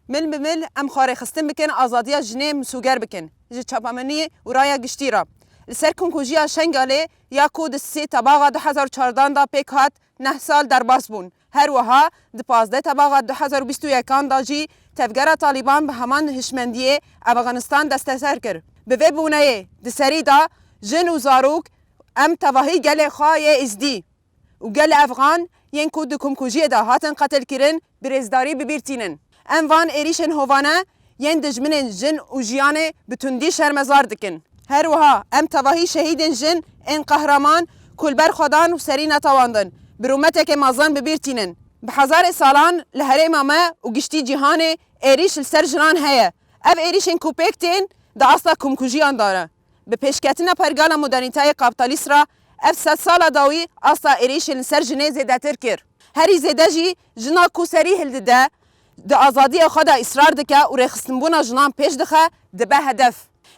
مل بمل ام خاره خستن بکن آزادیا جنه مسوگر بکن جه چاپامنی و رایا گشتی را لسر کنکوژیا شنگاله یا کود سی تباغا 2014 دا پیک هات 9 سال در باس بون هر وها د 15 تباغا 2021 دا جی تفگر طالبان به همان هشمندیه افغانستان دستسر کرد به وی بونه د سری دا جن و زاروک ام تواهی گل خواه ازدی و گل افغان ین کود کنکوژی دا هاتن قتل کرن برزداری ببیرتینن ام وان ایریشن هوانه ین دجمن جن و جیانه بتندی شرمزار دکن هر وها ام تواهی شهیدن جن ان قهرمان کلبر خدان و سری نتواندن برومتک مازن ببیرتینن به هزار سالان لهره مامه و گشتی جهان ایریش لسر جنان هیا اف ایریشن کوپکتین دا اصلا کنکوژیان داره به پیشکتنا پرگانا مدرنیتای کابیتالیست را اف 100 سال داوی اصلا ایریشن لسر جنه زیده تر کر هری زیده جی جنا کو سری هلده د آزادی خدا اصرار دکه و رخصتنبونا جنان پیش دخه دبه هدف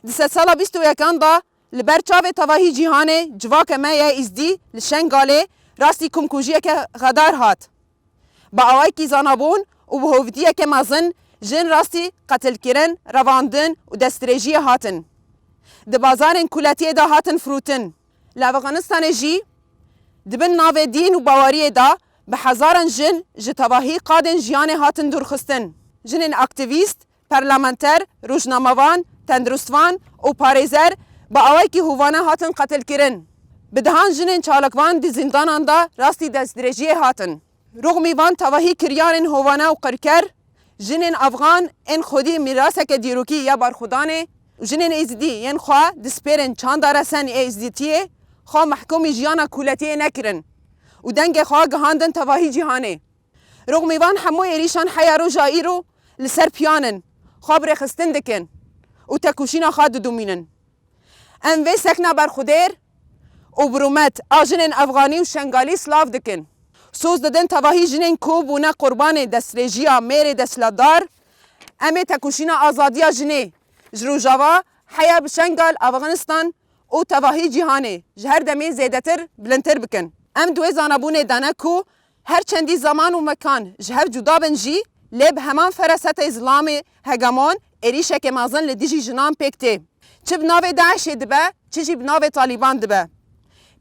د 100 سال 21 دا لبر چاوه تواهی جهانه جواک مایه ازدی لشنگاله راستی کنکوژیه که غدار هات با آوائی کی زانابون و به هویتیه که مازن جن راستی قتل کرن رواندن و دستریجی هاتن د بازارن کولتیه دا هاتن فروتن لافغانستان جی دبن ناو دین و باوریه دا به هزاران جن جتواهی قادن جیان هاتن درخستن جنن اکتیویست پارلمانتر روزنامه‌وان تندرستوان و پارێزەر بە ئەوەیەکی هووانە هاتن قەتل کرن بدەهان ژنên چالاکوان دی زیندانان دا راستی دەستدرێژiyê هاتن رغمی وان تەواهی کریارên هوانە و قرکەر ژنên ئەفغان ên xwedî mîraseke dîrokî ya barxudanê û jinên êzidî yên xwe dispêrên çanda resen ê êzidîtiyê xwe mehkumî jiyana kûletiyê nekirin û dengê xwe gihandin tevahî cîhanê rغمی وان hemû êrîşan heya roja îro li ser piyanin xwe birêxistin dikin û tekûşîna xwe didûmînin em vê sekna berxwedêr û birûmet a jinên Efganî û şengalî silav dikin soz didin tevahî jinên ku bûne qurbanê destdirêjiya mêrê desthilatdar em ê tekûşîna azadiya jinê ji rojava heya bi şengal Efganistan û tevahî cîhanê ji her demê zêdetir bilindtir bikin em duê zanabûnê dane ku her çendî zaman û mekan ji hev cuda bin jî lê bi heman ferasetê zilamê hegemon êrîşeke mezin li dijî jinan pêk tê çi bi navê Daişê dibe çi jî bi navê Talîban dibe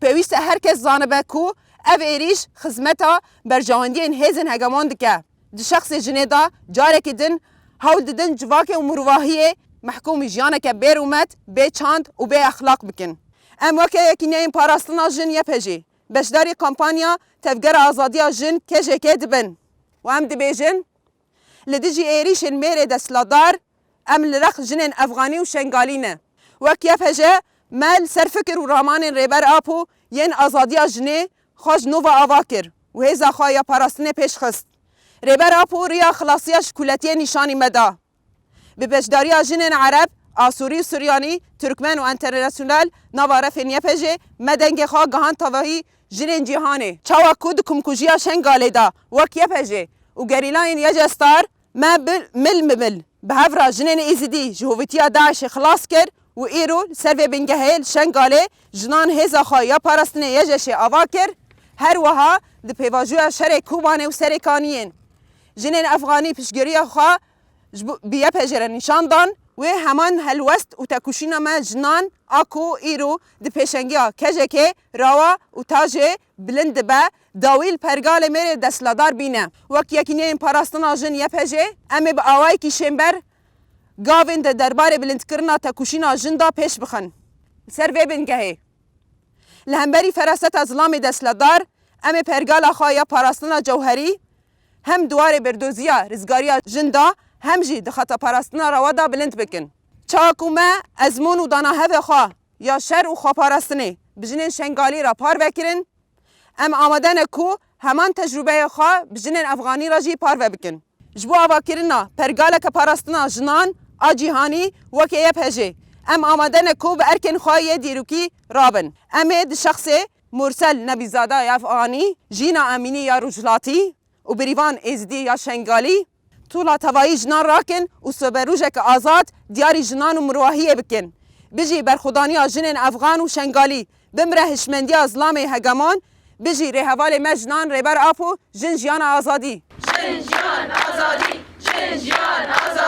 pêwîst e herkes zanibe ku ev êrîş xizmeta berjewendiyên hêzên hegemon dike di şexsê jinê da carekî din hewl didin civakê û mirovahiyê mehkûmî jiyaneke bêrûmet bêçand û bêexlaq bikin em weke yekîneyên parastina jin yê pejê beşdarî kampanya tevgera azadiya jin kêjekê dibin û em dibêjin li dijî êrîşên mêrê desthilatdar em li rex jinên Efganî û şengalî ne wek yê pejê me li ser fikir û ramanên rêber apû yên azadiya jinê xwe ji nova ava kir û hêza xwe ya parastinê pêşxist rêber apû riya xilasiya ji kûletiyê nîşanî me da bi beşdariya jinên Ereb Asûrî û Suryanî Türkmen û internasyonel nava refên yê pejê me dengê xwe gihand tevahî jinên cîhanê çawa ku di kumkujiya şengalê da wek yê pejê û gerîlayên Yecestar me mil mil bi hevra jinên êzidî ji hovîtiya Daişê xilas kir û îro li ser vê bingehê li şengalê jinan hêza xwe ya parastinê Yecêşê ava kir her wiha di pêvajoya şerê Kobanê û Serêkaniyên jinên Efganî piştgiriya xwe bi yê pejê re nîşan dan wê heman helwest û tekûşîna me jinan a ku îro di pêşengiya kejekê rawa û tajê bilind dibe dawî li pergalê mêrê desthilatdar bîne wek yekîneyên parastina jin yê pejê em ê bi awayekî şêmber gavên de derbarê bilindkirina tekûşîna jin da pêş bixin ser vê bingehê li hemberî feraseta zilamê desthilatdar em ê pergala xwe ya parastina cewherî hem duwarê berdoziya rizgariya jin da hem jî di xetaparastina rawa da bilind bikin çawa ku me ezmûn û danahevê xwe ya şer û xweparastinê bi jinên şengalî re par vekirin em amade ne ku heman tecrübeyê xwe bi jinên Efganî re jî par vebikin ji bo avakirina pergaleke parastina jinan a cîhanî wekê yê pejê em amade ne ku bi erkên xwe yê dîrokî rabin em ê di şexsê Mursel Nebîzada ya Efganî Jîna Emînî ya Rojhilatî û birîvan êzidî ya şengalî tûla tevahî jinan rakin û soberûjeke azad diyarî jinan û mirovahiyê bikin bijî berxwedaniya jinên Efgan û şengalî bimre hişmendiya zilamê hegemon bijî rêhevalê me jinan rêber apû jin jiyana azadî jin jiyan azadî jin jiyan نازان